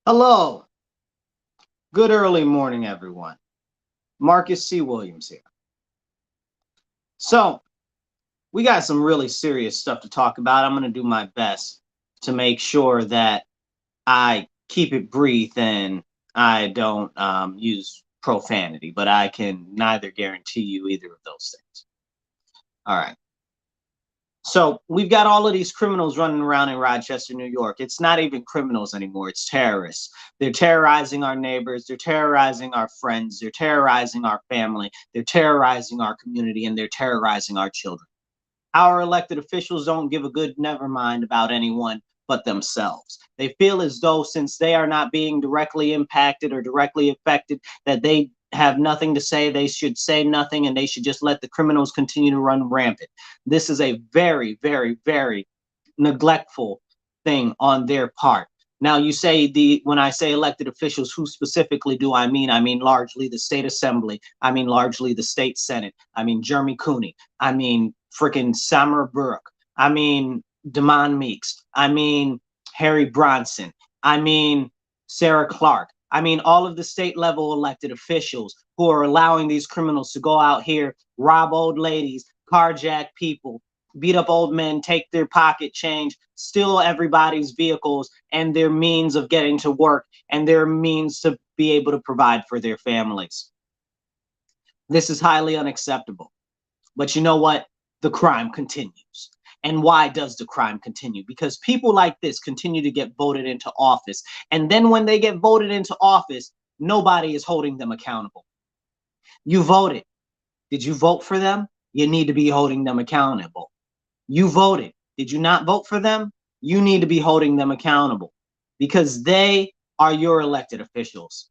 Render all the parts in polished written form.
Hello, good early morning, everyone. Marcus C. Williams here. So, we got some really serious stuff to talk about. I'm going to do my best to make sure that I keep it brief and I don't use profanity, but I can neither guarantee you either of those things. All right. So we've got all of these criminals running around in Rochester, New York. It's not even criminals anymore. It's terrorists. They're terrorizing our neighbors. They're terrorizing our friends. They're terrorizing our family. They're terrorizing our community, and they're terrorizing our children. Our elected officials don't give a good never mind about anyone but themselves. They feel as though since they are not being directly impacted or directly affected, that they have nothing to say, they should say nothing, and they should just let the criminals continue to run rampant. This is a very, very, very neglectful thing on their part. Now you say when I say elected officials, who specifically do I mean? I mean largely the state assembly. I mean largely the state senate. I mean Jeremy Cooney. I mean freaking Samara Burke. I mean Damon Meeks. I mean Harry Bronson. I mean Sarah Clark. I mean all of the state level elected officials who are allowing these criminals to go out here, rob old ladies, carjack people, beat up old men, take their pocket change, steal everybody's vehicles and their means of getting to work and their means to be able to provide for their families. This is highly unacceptable. But you know what? The crime continues. And why does the crime continue? Because people like this continue to get voted into office. And then when they get voted into office, nobody is holding them accountable. You voted. Did you vote for them? You need to be holding them accountable. You voted. Did you not vote for them? You need to be holding them accountable because they are your elected officials.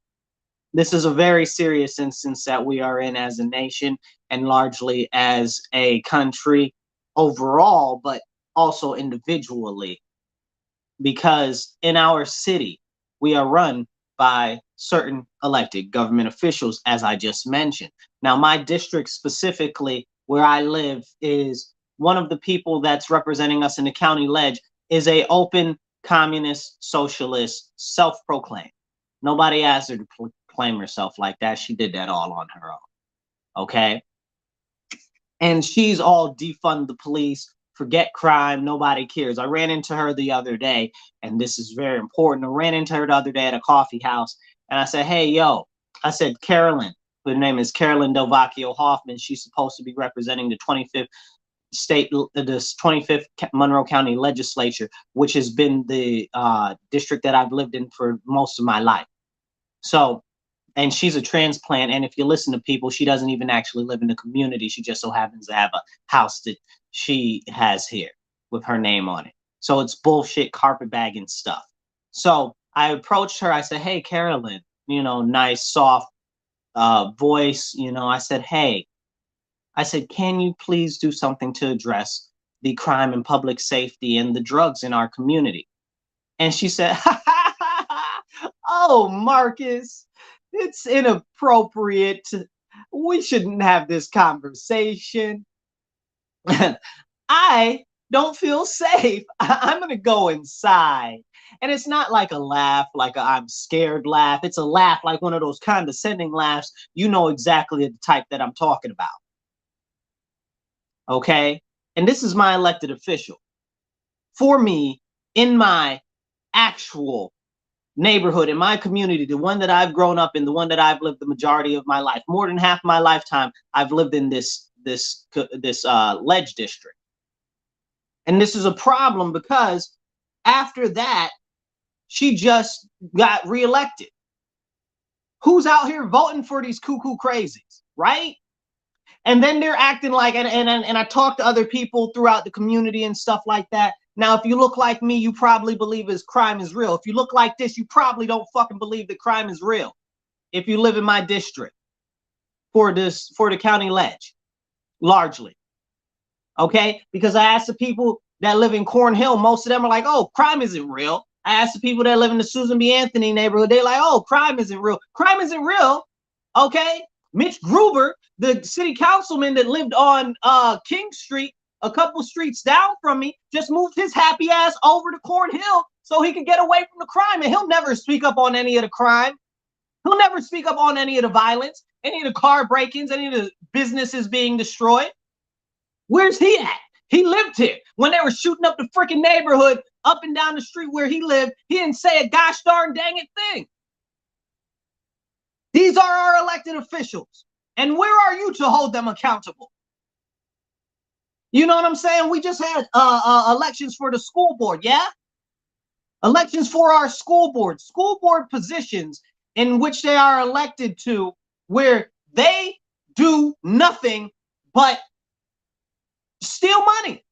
This is a very serious instance that we are in as a nation and largely as a country overall, but also individually, because in our city, we are run by certain elected government officials, as I just mentioned. Now, my district specifically, where I live, is one of the people that's representing us in the county ledge is a open communist socialist, self-proclaimed. Nobody asked her to claim herself like that. She did that all on her own. Okay. And she's all defund the police, forget crime, nobody cares. I ran into her the other day, and this is very important. I ran into her the other day at a coffee house, and I said, hey, yo, I said, Carolyn, her name is Carolyn Delvacchio Hoffman. She's supposed to be representing the 25th this 25th Monroe County legislature, which has been the district that I've lived in for most of my life. So, and she's a transplant. And if you listen to people, she doesn't even actually live in the community. She just so happens to have a house that she has here with her name on it. So it's bullshit carpetbagging stuff. So I approached her. I said, hey, Carolyn, nice, soft voice. I said, hey, I said, can you please do something to address the crime and public safety and the drugs in our community? And she said, oh, Marcus, it's inappropriate. We shouldn't have this conversation. I don't feel safe. I'm going to go inside. And it's not like a laugh, like a I'm scared laugh. It's a laugh like one of those condescending laughs. You know exactly the type that I'm talking about. Okay? And this is my elected official. For me, in my actual neighborhood, in my community, the one that I've grown up in, the one that I've lived the majority of my life, more than half my lifetime, I've lived in this ledge district. And this is a problem because after that, she just got reelected. Who's out here voting for these cuckoo crazies, right? And then they're acting like, and I talk to other people throughout the community and stuff like that. Now, if you look like me, you probably believe crime is real. If you look like this, you probably don't fucking believe that crime is real. If you live in my district for the county ledge, largely. Okay? Because I asked the people that live in Cornhill, most of them are like, oh, crime isn't real. I asked the people that live in the Susan B. Anthony neighborhood, they're like, oh, crime isn't real. Crime isn't real. Okay? Mitch Gruber, the city councilman that lived on King Street, a couple streets down from me just moved his happy ass over to Cornhill so he could get away from the crime. And he'll never speak up on any of the crime. He'll never speak up on any of the violence, any of the car break-ins, any of the businesses being destroyed. Where's he at? He lived here. When they were shooting up the freaking neighborhood up and down the street where he lived, he didn't say a gosh darn dang it thing. These are our elected officials. And where are you to hold them accountable? You know what I'm saying? We just had elections for the school board, yeah? Elections for our school board positions in which they are elected to, where they do nothing but steal money.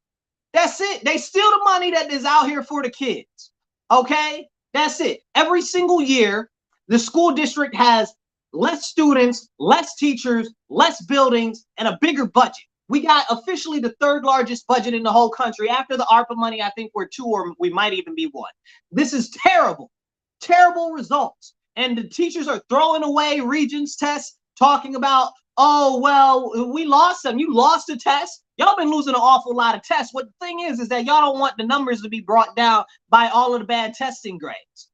That's it. They steal the money that is out here for the kids. Okay? That's it. Every single year, the school district has less students, less teachers, less buildings, and a bigger budget. We got officially the third largest budget in the whole country. After the ARPA money, I think we're 2 or we might even be 1. This is terrible. Terrible results. And the teachers are throwing away Regents tests, talking about, oh, well, we lost them. You lost a test. Y'all been losing an awful lot of tests. What the thing is that y'all don't want the numbers to be brought down by all of the bad testing grades.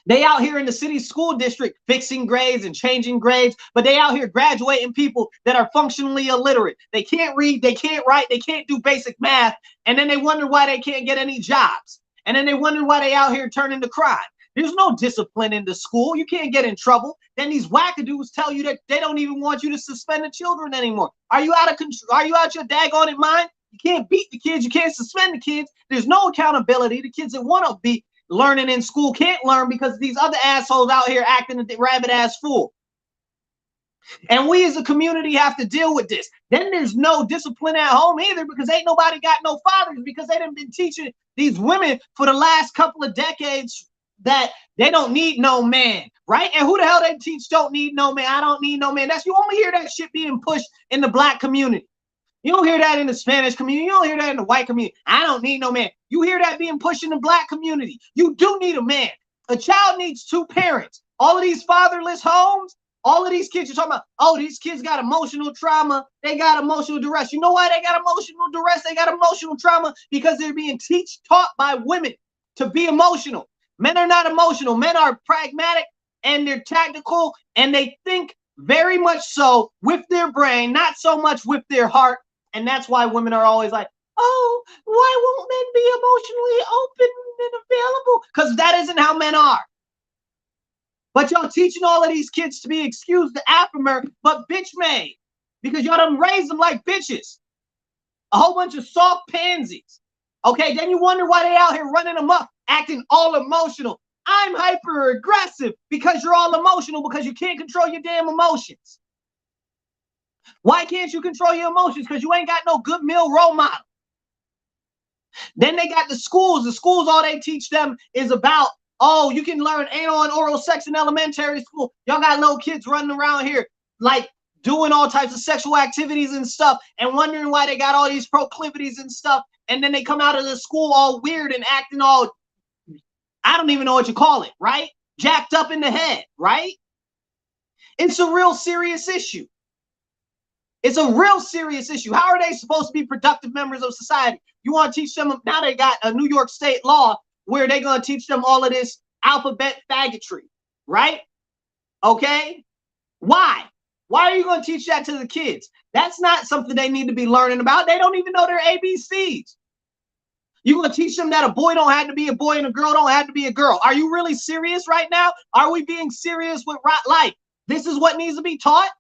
They out here in the city school district fixing grades and changing grades, but they out here graduating people that are functionally illiterate. They can't read, they can't write, they can't do basic math, and then they wonder why they can't get any jobs. And then they wonder why they out here turning to crime. There's no discipline in the school. You can't get in trouble. Then these wackadoos tell you that they don't even want you to suspend the children anymore. Are you out of control? Are you out your daggone mind? You can't beat the kids. You can't suspend the kids. There's no accountability. The kids that want to be learning in school can't learn because these other assholes out here acting a rabbit ass fool. And we as a community have to deal with this. Then there's no discipline at home either because ain't nobody got no fathers because they done been teaching these women for the last couple of decades that they don't need no man, right? And who the hell they teach don't need no man? I don't need no man. That's, you only hear that shit being pushed in the black community. You don't hear that in the Spanish community. You don't hear that in the white community. I don't need no man. You hear that being pushed in the black community. You do need a man. A child needs 2 parents. All of these fatherless homes, all of these kids, you're talking about, oh, these kids got emotional trauma. They got emotional duress. You know why they got emotional duress? They got emotional trauma because they're being taught by women to be emotional. Men are not emotional. Men are pragmatic and they're tactical and they think very much so with their brain, not so much with their heart. And that's why women are always like, oh, why won't men be emotionally open and available? Because that isn't how men are. But y'all teaching all of these kids to be, excuse the affirmer, but bitch made. Because y'all done raised them like bitches. A whole bunch of soft pansies. Okay, then you wonder why they out here running them up, acting all emotional. I'm hyper aggressive because you're all emotional because you can't control your damn emotions. Why can't you control your emotions? Because you ain't got no good male role model. Then they got the schools. The schools, all they teach them is about, oh, you can learn anal and oral sex in elementary school. Y'all got little kids running around here like doing all types of sexual activities and stuff and wondering why they got all these proclivities and stuff. And then they come out of the school all weird and acting all, I don't even know what you call it, right? Jacked up in the head, right? It's a real serious issue. It's a real serious issue. How are they supposed to be productive members of society? You want to teach them, now they got a New York state law where they're going to teach them all of this alphabet faggotry, right? Okay? Why? Why are you going to teach that to the kids? That's not something they need to be learning about. They don't even know their ABCs. You're going to teach them that a boy don't have to be a boy and a girl don't have to be a girl. Are you really serious right now? Are we being serious with life? This is what needs to be taught?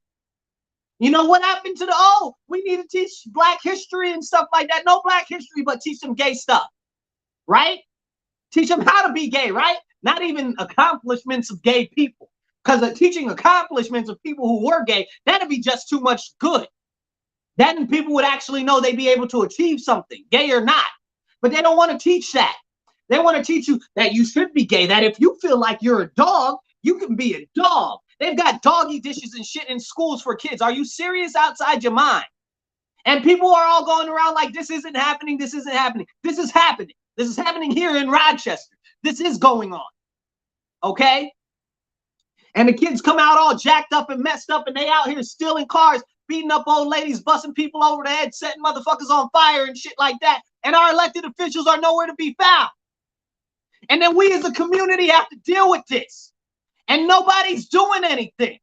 You know what happened to the, oh, we need to teach black history and stuff like that. No black history, but teach them gay stuff, right? Teach them how to be gay, right? Not even accomplishments of gay people. Because teaching accomplishments of people who were gay, that'd be just too much good. Then people would actually know they'd be able to achieve something, gay or not. But they don't want to teach that. They want to teach you that you should be gay, that if you feel like you're a dog, you can be a dog. They've got doggy dishes and shit in schools for kids. Are you serious outside your mind? And people are all going around like, this isn't happening, this isn't happening. This is happening. This is happening here in Rochester. This is going on. Okay? And the kids come out all jacked up and messed up and they out here stealing cars, beating up old ladies, busting people over the head, setting motherfuckers on fire and shit like that. And our elected officials are nowhere to be found. And then we as a community have to deal with this. And nobody's doing anything.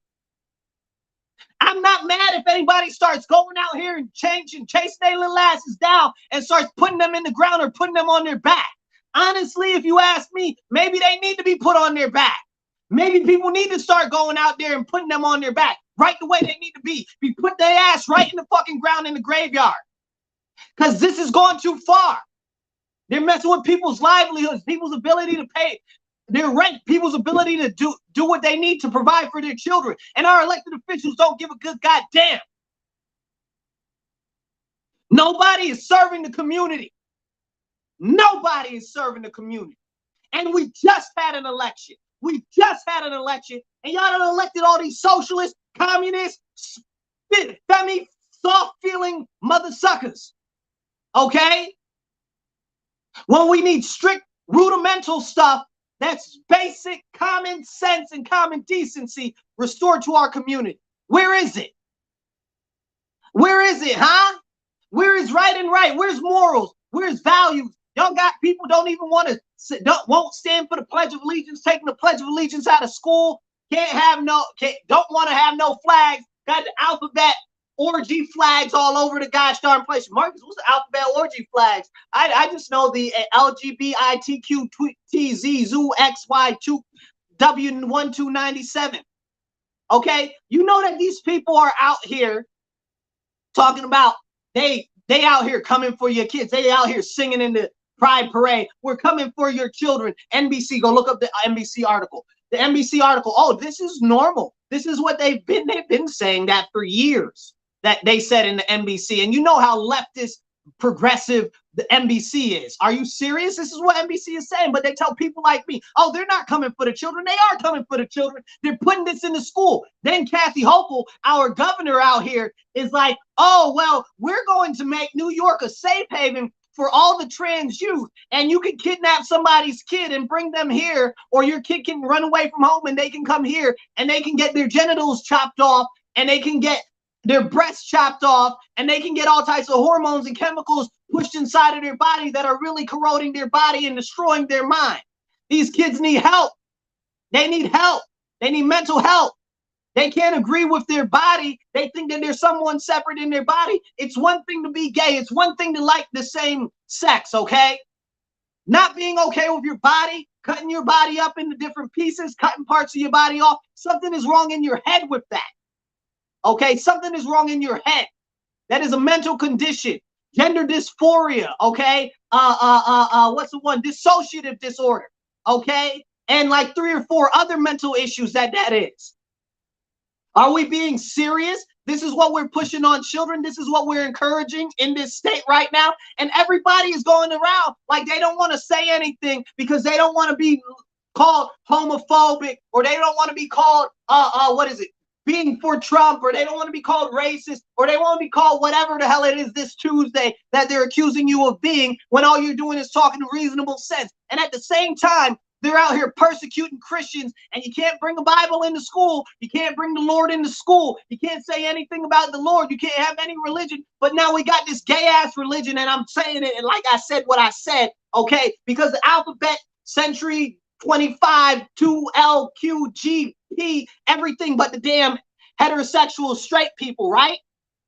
I'm not mad if anybody starts going out here and chasing their little asses down and starts putting them in the ground or putting them on their back. Honestly, if you ask me, maybe they need to be put on their back. Maybe people need to start going out there and putting them on their back right the way they need to be. Put their ass right in the fucking ground in the graveyard. Because this is going too far. They're messing with people's livelihoods, people's ability to pay their rent, people's ability to do what they need to provide for their children. And our elected officials don't give a good goddamn. Nobody is serving the community. Nobody is serving the community. And we just had an election. We just had an election. And y'all done elected all these socialists, communists, femi, soft-feeling mother suckers. Okay? When we need strict, rudimental stuff, that's basic common sense and common decency restored to our community. Where is it? Where is it, huh? Where is right and right? Where's morals? Where's values? Y'all got people won't stand for the Pledge of Allegiance, taking the Pledge of Allegiance out of school. Don't want to have no flags. Got the alphabet orgy flags all over the gosh darn place. Marcus, what's the alphabet orgy flags? I just know the LGBTQTZ Zoo XY2 W1297. Okay, you know that these people are out here talking about they out here coming for your kids. They out here singing in the Pride Parade. We're coming for your children. NBC, go look up the NBC article. The NBC article. Oh, this is normal. This is what they've been saying that for years. That they said in the NBC. And you know how leftist, progressive the NBC is. Are you serious? This is what NBC is saying. But they tell people like me, oh, they're not coming for the children. They are coming for the children. They're putting this in the school. Then Kathy Hochul, our governor out here, is like, oh, well, we're going to make New York a safe haven for all the trans youth. And you can kidnap somebody's kid and bring them here. Or your kid can run away from home and they can come here and they can get their genitals chopped off and they can get their breasts chopped off, and they can get all types of hormones and chemicals pushed inside of their body that are really corroding their body and destroying their mind. These kids need help. They need help. They need mental help. They can't agree with their body. They think that there's someone separate in their body. It's one thing to be gay. It's one thing to like the same sex, okay? Not being okay with your body, cutting your body up into different pieces, cutting parts of your body off. Something is wrong in your head with that. Okay, something is wrong in your head. That is a mental condition. Gender dysphoria, okay? What's the one? Dissociative disorder, okay? And like 3 or 4 other mental issues that is. Are we being serious? This is what we're pushing on children. This is what we're encouraging in this state right now. And everybody is going around like they don't want to say anything because they don't want to be called homophobic, or they don't want to be called, being for Trump, or they don't want to be called racist, or they want to be called whatever the hell it is this Tuesday that they're accusing you of being, when all you're doing is talking reasonable sense. And at the same time, they're out here persecuting Christians, and you can't bring the Bible into school. You can't bring the Lord into school. You can't say anything about the Lord. You can't have any religion. But now we got this gay-ass religion, and I'm saying it, and like I said what I said, okay? Because the alphabet, century 25, 2LQGP, everything but the damn heterosexual straight people, right?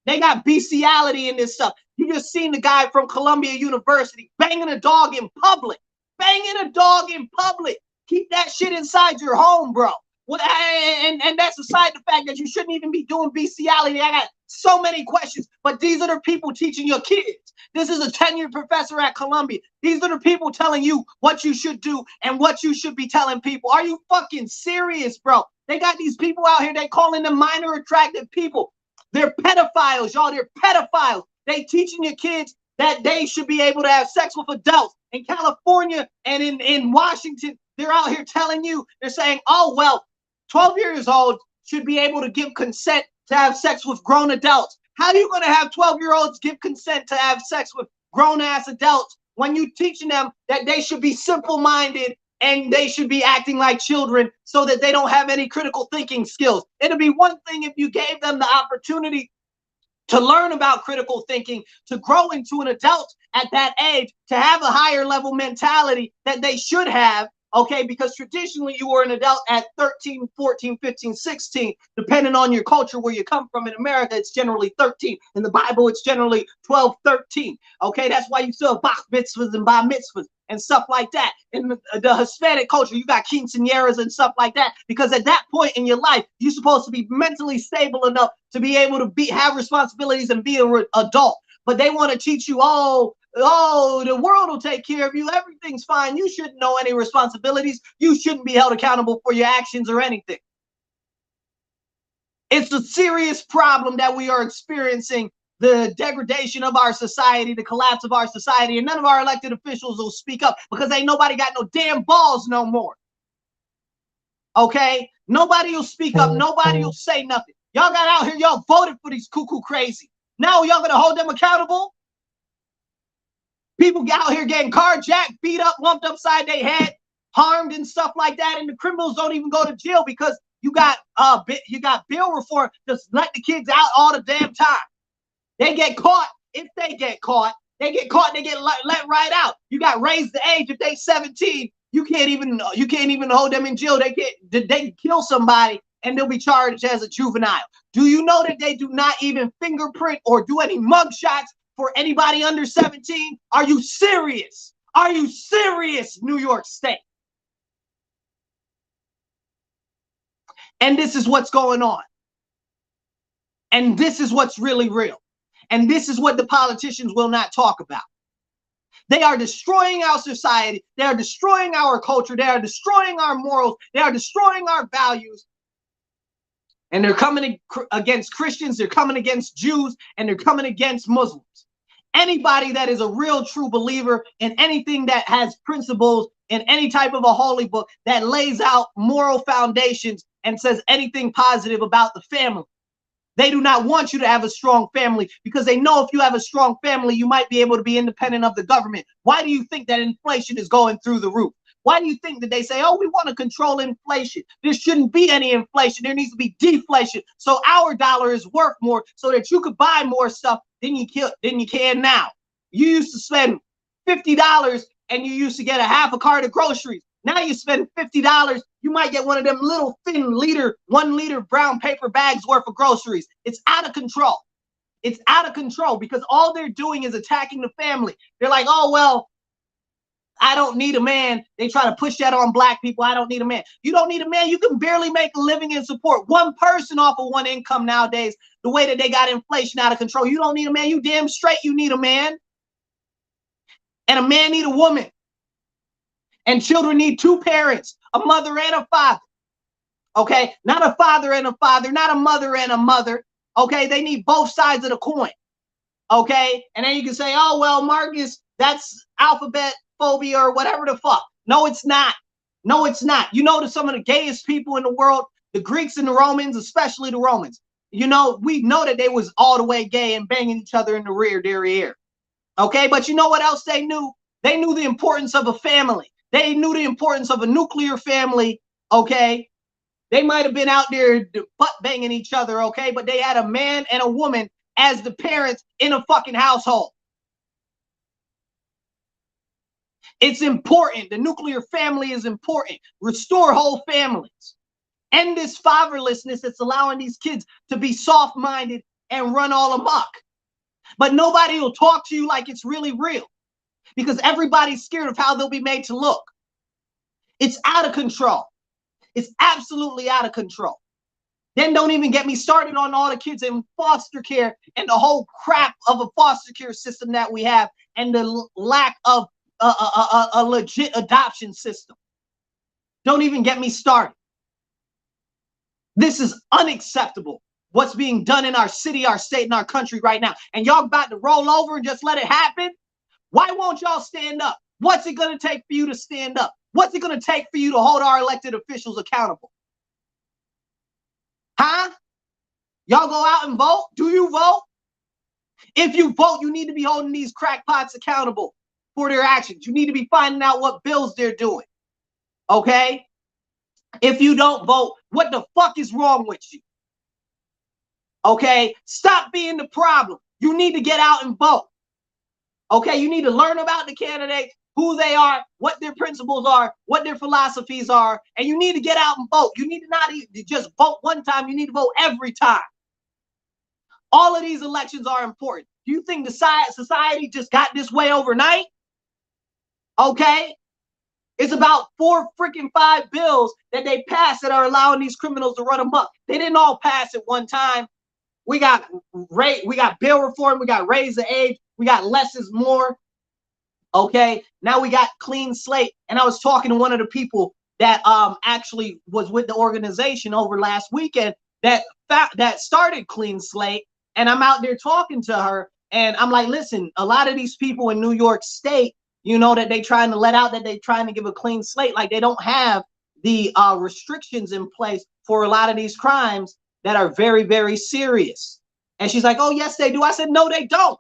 They got bestiality in this stuff. You just seen the guy from Columbia University banging a dog in public. Banging a dog in public. Keep that shit inside your home, bro. Well, and that's aside the fact that you shouldn't even be doing bestiality. I got so many questions, but these are the people teaching your kids. This is a tenured professor at Columbia. These are the people telling you what you should do and what you should be telling people. Are you fucking serious, bro? They got these people out here, they calling them minor attractive people. They're pedophiles, y'all. They're pedophiles. They teaching your kids that they should be able to have sex with adults. In California and in Washington, they're out here telling you, they're saying, oh, well, 12 years old should be able to give consent to have sex with grown adults. How are you going to have 12-year-olds give consent to have sex with grown-ass adults when you teaching them that they should be simple-minded and they should be acting like children so that they don't have any critical thinking skills? It'll be one thing if you gave them the opportunity to learn about critical thinking, to grow into an adult at that age, to have a higher level mentality that they should have, okay? Because traditionally you were an adult at 13, 14, 15, 16, depending on your culture, where you come from. In America, it's generally 13. In the Bible, it's generally 12, 13, okay? That's why you still have bar mitzvahs and bar mitzvahs and stuff like that. In the Hispanic culture, you got quinceañeras and stuff like that, because at that point in your life, you're supposed to be mentally stable enough to be able to have responsibilities and be an adult. But they want to teach you, oh, the world will take care of you. Everything's fine. You shouldn't know any responsibilities. You shouldn't be held accountable for your actions or anything. It's a serious problem that we are experiencing, the degradation of our society, the collapse of our society, and none of our elected officials will speak up because ain't nobody got no damn balls no more. Okay? Nobody will speak up. Nobody will say nothing. Y'all got out here, y'all voted for these cuckoo crazy. Now y'all gonna hold them accountable? People get out here getting carjacked, beat up, lumped upside their head, harmed and stuff like that, and the criminals don't even go to jail because you got bill reform. Just let the kids out all the damn time. They get caught. If they get caught, they get let right out. You got raised the age. If they 17, you can't even hold them in jail. They kill somebody and they'll be charged as a juvenile. Do you know that they do not even fingerprint or do any mug shots for anybody under 17? Are you serious? Are you serious, New York State? And this is what's going on. And this is what's really real. And this is what the politicians will not talk about. They are destroying our society. They are destroying our culture. They are destroying our morals. They are destroying our values. And they're coming against Christians. They're coming against Jews. And they're coming against Muslims. Anybody that is a real true believer in anything that has principles, in any type of a holy book that lays out moral foundations and says anything positive about the family. They do not want you to have a strong family because they know if you have a strong family, you might be able to be independent of the government. Why do you think that inflation is going through the roof? Why do you think that they say, oh, we want to control inflation? There shouldn't be any inflation. There needs to be deflation. So our dollar is worth more so that you could buy more stuff than you can now. You used to spend $50 and you used to get a half a cart of groceries. Now you spend $50, you might get one of them little thin 1 liter brown paper bags worth of groceries. It's out of control. It's out of control because all they're doing is attacking the family. They're like, oh, well, I don't need a man. They try to push that on black people. I don't need a man. You don't need a man. You can barely make a living and support one person off of one income nowadays, the way that they got inflation out of control. You don't need a man. You damn straight you need a man. And a man need a woman. And children need two parents, a mother and a father. Okay? Not a father and a father, not a mother and a mother. Okay? They need both sides of the coin. Okay? And then you can say, oh, well, Marcus, that's alphabet phobia or whatever the fuck. No, it's not. No, it's not. You know, some of the gayest people in the world, the Greeks and the Romans, especially the Romans, you know, we know that they was all the way gay and banging each other in the rear derriere. Okay? But you know what else they knew? They knew the importance of a family. They knew the importance of a nuclear family, okay? They might have been out there butt banging each other, okay? But they had a man and a woman as the parents in a fucking household. It's important. The nuclear family is important. Restore whole families. End this fatherlessness that's allowing these kids to be soft-minded and run all amok. But nobody will talk to you like it's really real. Because everybody's scared of how they'll be made to look. It's out of control. It's absolutely out of control. Then don't even get me started on all the kids in foster care and the whole crap of a foster care system that we have and the lack of a legit adoption system. Don't even get me started. This is unacceptable. What's being done in our city, our state, and our country right now. And y'all about to roll over and just let it happen? Why won't y'all stand up? What's it going to take for you to stand up? What's it going to take for you to hold our elected officials accountable? Huh? Y'all go out and vote? Do you vote? If you vote, you need to be holding these crackpots accountable for their actions. You need to be finding out what bills they're doing. Okay? If you don't vote, what the fuck is wrong with you? Okay, stop being the problem. You need to get out and vote. Okay, you need to learn about the candidates, who they are, what their principles are, what their philosophies are, and you need to get out and vote. You need to not just vote one time, you need to vote every time. All of these elections are important. Do you think the society just got this way overnight? Okay, it's about 5 bills that they passed that are allowing these criminals to run amok. They didn't all pass at one time. We got bill reform, we got raise the age, we got less is more. Okay, now we got clean slate. And I was talking to one of the people that actually was with the organization over last weekend that started Clean Slate. And I'm out there talking to her, and I'm like, listen, a lot of these people in New York State, you know, that they trying to let out, that they trying to give a clean slate, like they don't have the restrictions in place for a lot of these crimes that are very, very serious. And she's like, oh, yes, they do. I said, no, they don't.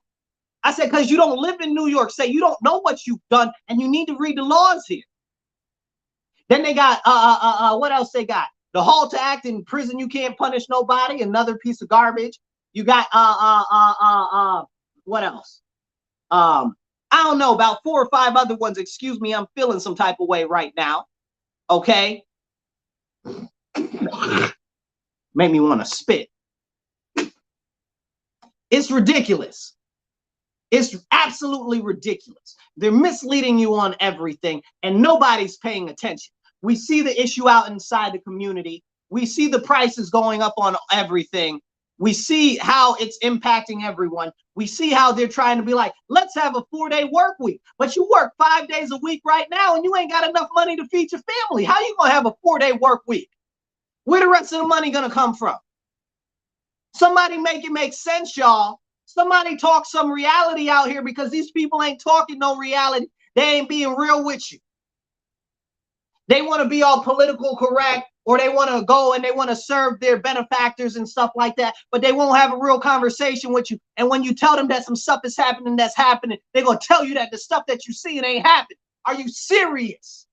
I said, because you don't live in New York State. You don't know what you've done, and you need to read the laws here. Then they got, what else they got? The Hall to Act in prison, you can't punish nobody, another piece of garbage. You got, what else? I don't know, about 4 or 5 other ones. Excuse me, I'm feeling some type of way right now. Okay? Make me want to spit. It's ridiculous. It's absolutely ridiculous. They're misleading you on everything, and nobody's paying attention. We see the issue out inside the community. We see the prices going up on everything. We see how it's impacting everyone. We see how they're trying to be like, let's have a 4-day work week. But you work 5 days a week right now, and you ain't got enough money to feed your family. How you gonna have a 4-day work week? Where the rest of the money gonna come from? Somebody make it make sense, y'all. Somebody talk some reality out here, because these people ain't talking no reality. They ain't being real with you. They want to be all political correct, or they want to go and they want to serve their benefactors and stuff like that, but they won't have a real conversation with you. And when you tell them that some stuff is happening that's happening, they're going to tell you that the stuff that you see, it ain't happening. Are you serious?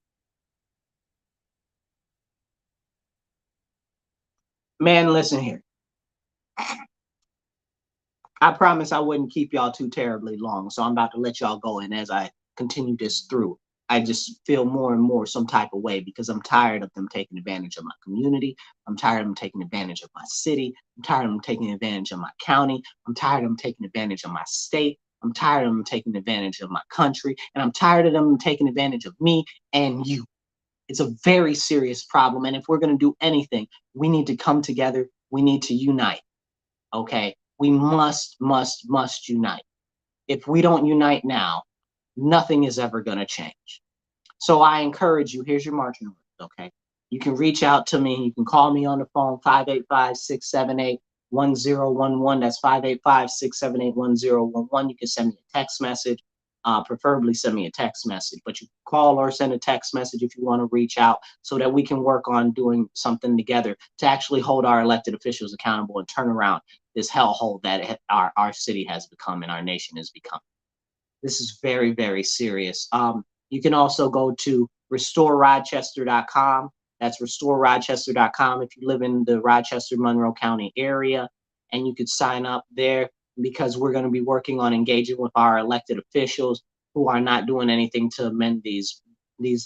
Man, listen here. I promise I wouldn't keep y'all too terribly long, so I'm about to let y'all go. And as I continue this through, I just feel more and more some type of way, because I'm tired of them taking advantage of my community. I'm tired of them taking advantage of my city. I'm tired of them taking advantage of my county. I'm tired of them taking advantage of my state. I'm tired of them taking advantage of my country. And I'm tired of them taking advantage of me and you. It's a very serious problem. And if we're going to do anything, we need to come together. We need to unite. Okay? We must unite. If we don't unite now, nothing is ever going to change. So I encourage you, here's your marching orders, okay? You can reach out to me. You can call me on the phone, 585-678-1011. That's 585-678-1011. You can send me a text message, preferably send me a text message, but you can call or send a text message if you want to reach out, so that we can work on doing something together to actually hold our elected officials accountable and turn around this hellhole that our city has become and our nation has become. This is very, very serious. You can also go to restorerochester.com. That's restorerochester.com if you live in the Rochester, Monroe County area, and you could sign up there, because we're going to be working on engaging with our elected officials who are not doing anything to amend these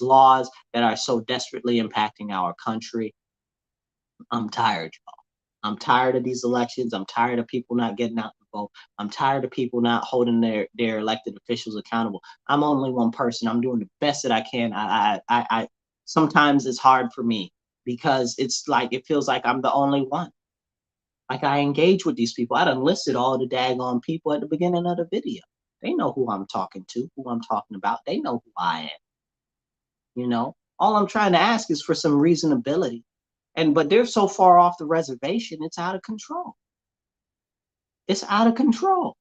laws that are so desperately impacting our country. I'm tired, y'all. I'm tired of these elections. I'm tired of people not getting out to vote. I'm tired of people not holding their elected officials accountable. I'm only one person. I'm doing the best that I can. I sometimes it's hard for me, because it's like, it feels like I'm the only one. Like, I engage with these people. I done listed all the daggone people at the beginning of the video. They know who I'm talking to, who I'm talking about. They know who I am. You know, all I'm trying to ask is for some reasonability. But they're so far off the reservation, it's out of control. It's out of control.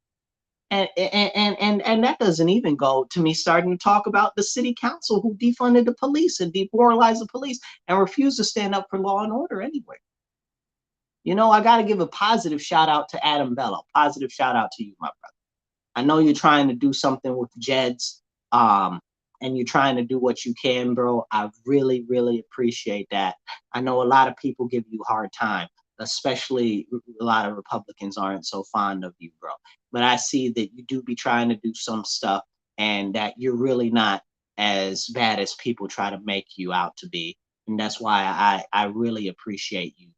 And that doesn't even go to me starting to talk about the city council who defunded the police and demoralized the police and refused to stand up for law and order anywhere. You know, I got to give a positive shout out to Adam Bello. Positive shout out to you, my brother. I know you're trying to do something with Jeds, and you're trying to do what you can, bro. I really, really appreciate that. I know a lot of people give you a hard time, especially a lot of Republicans aren't so fond of you, bro. But I see that you do be trying to do some stuff and that you're really not as bad as people try to make you out to be. And that's why I really appreciate you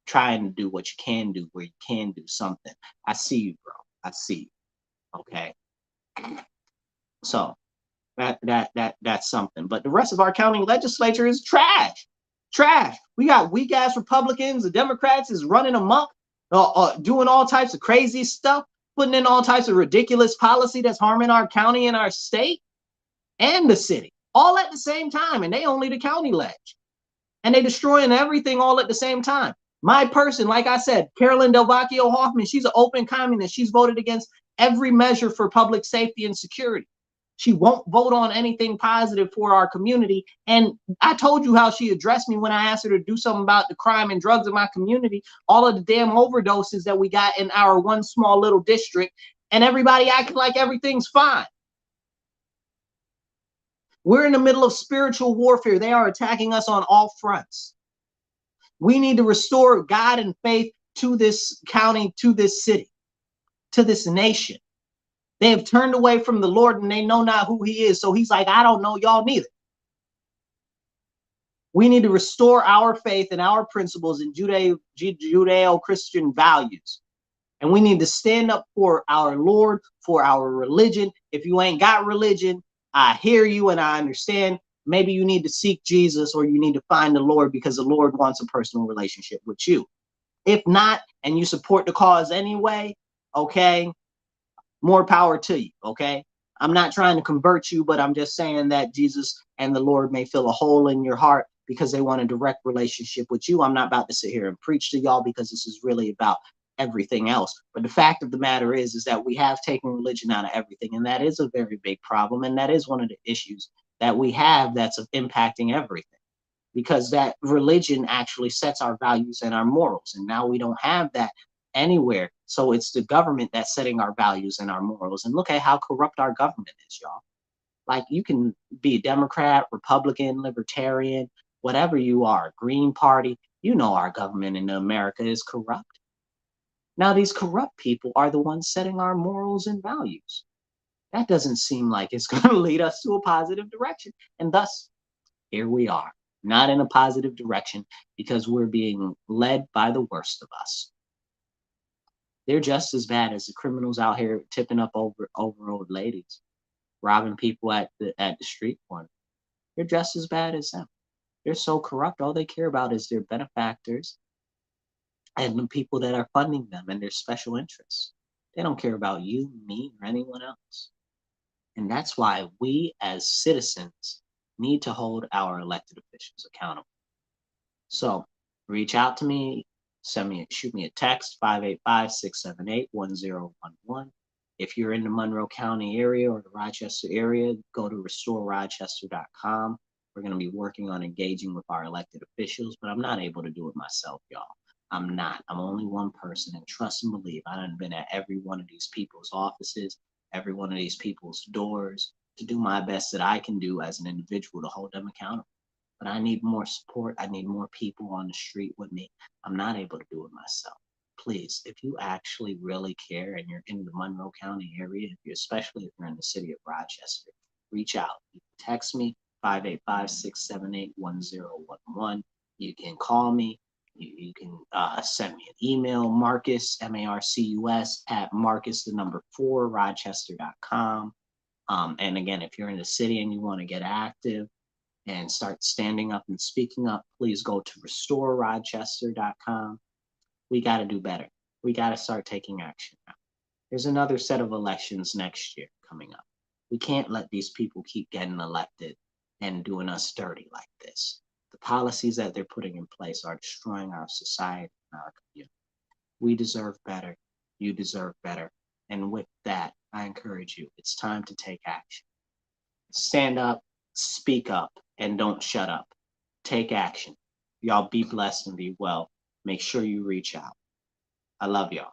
trying to do what you can do where you can do something. I see you, bro. I see you. Okay. So that's something. But the rest of our county legislature is trash. Trash. We got weak ass Republicans. The Democrats is running amok, doing all types of crazy stuff, putting in all types of ridiculous policy that's harming our county and our state and the city all at the same time. And they only the county ledge. And they destroying everything all at the same time. My person, like I said, Carolyn Delvecchio Hoffman, she's an open communist. She's voted against every measure for public safety and security. She won't vote on anything positive for our community. And I told you how she addressed me when I asked her to do something about the crime and drugs in my community, all of the damn overdoses that we got in our one small little district, and everybody acting like everything's fine. We're in the middle of spiritual warfare. They are attacking us on all fronts. We need to restore God and faith to this county, to this city, to this nation. They have turned away from the Lord and they know not who he is. So he's like, I don't know y'all neither. We need to restore our faith and our principles and Judeo-Christian values. And we need to stand up for our Lord, for our religion. If you ain't got religion, I hear you and I understand. Maybe you need to seek Jesus or you need to find the Lord because the Lord wants a personal relationship with you. If not, and you support the cause anyway, okay, more power to you, okay? I'm not trying to convert you, but I'm just saying that Jesus and the Lord may fill a hole in your heart because they want a direct relationship with you. I'm not about to sit here and preach to y'all because this is really about everything else. But the fact of the matter is that we have taken religion out of everything, and that is a very big problem, and that is one of the issues that we have that's impacting everything, because that religion actually sets our values and our morals, and now we don't have that anywhere. So it's the government that's setting our values and our morals. And look at how corrupt our government is, y'all. Like, you can be a Democrat, Republican, Libertarian, whatever you are, Green Party, you know our government in America is corrupt. Now, these corrupt people are the ones setting our morals and values. That doesn't seem like it's going to lead us to a positive direction. And thus, here we are, not in a positive direction because we're being led by the worst of us. They're just as bad as the criminals out here tipping up over old ladies, robbing people at the street corner. They're just as bad as them. They're so corrupt. All they care about is their benefactors and the people that are funding them and their special interests. They don't care about you, me, or anyone else. And that's why we as citizens need to hold our elected officials accountable. So reach out to me, shoot me a text, 585-678-1011. If you're in the Monroe County area or the Rochester area, go to restororochester.com. We're going to be working on engaging with our elected officials, but I'm not able to do it myself, y'all. I'm not. I'm only one person, and trust and believe, I done been at every one of these people's offices, every one of these people's doors to do my best that I can do as an individual to hold them accountable. But I need more support. I need more people on the street with me. I'm not able to do it myself. Please, if you actually really care and you're in the Monroe County area, especially if you're in the city of Rochester, reach out. You can text me, 585-678-1011. You can call me. You can send me an email, Marcus, Marcus, at Marcus4Rochester.com. And again, if you're in the city and you want to get active and start standing up and speaking up, please go to RestoreRochester.com. We got to do better. We got to start taking action now. There's another set of elections next year coming up. We can't let these people keep getting elected and doing us dirty like this. The policies that they're putting in place are destroying our society and our community. We deserve better. You deserve better. And with that, I encourage you, it's time to take action. Stand up, speak up, and don't shut up. Take action. Y'all be blessed and be well. Make sure you reach out. I love y'all.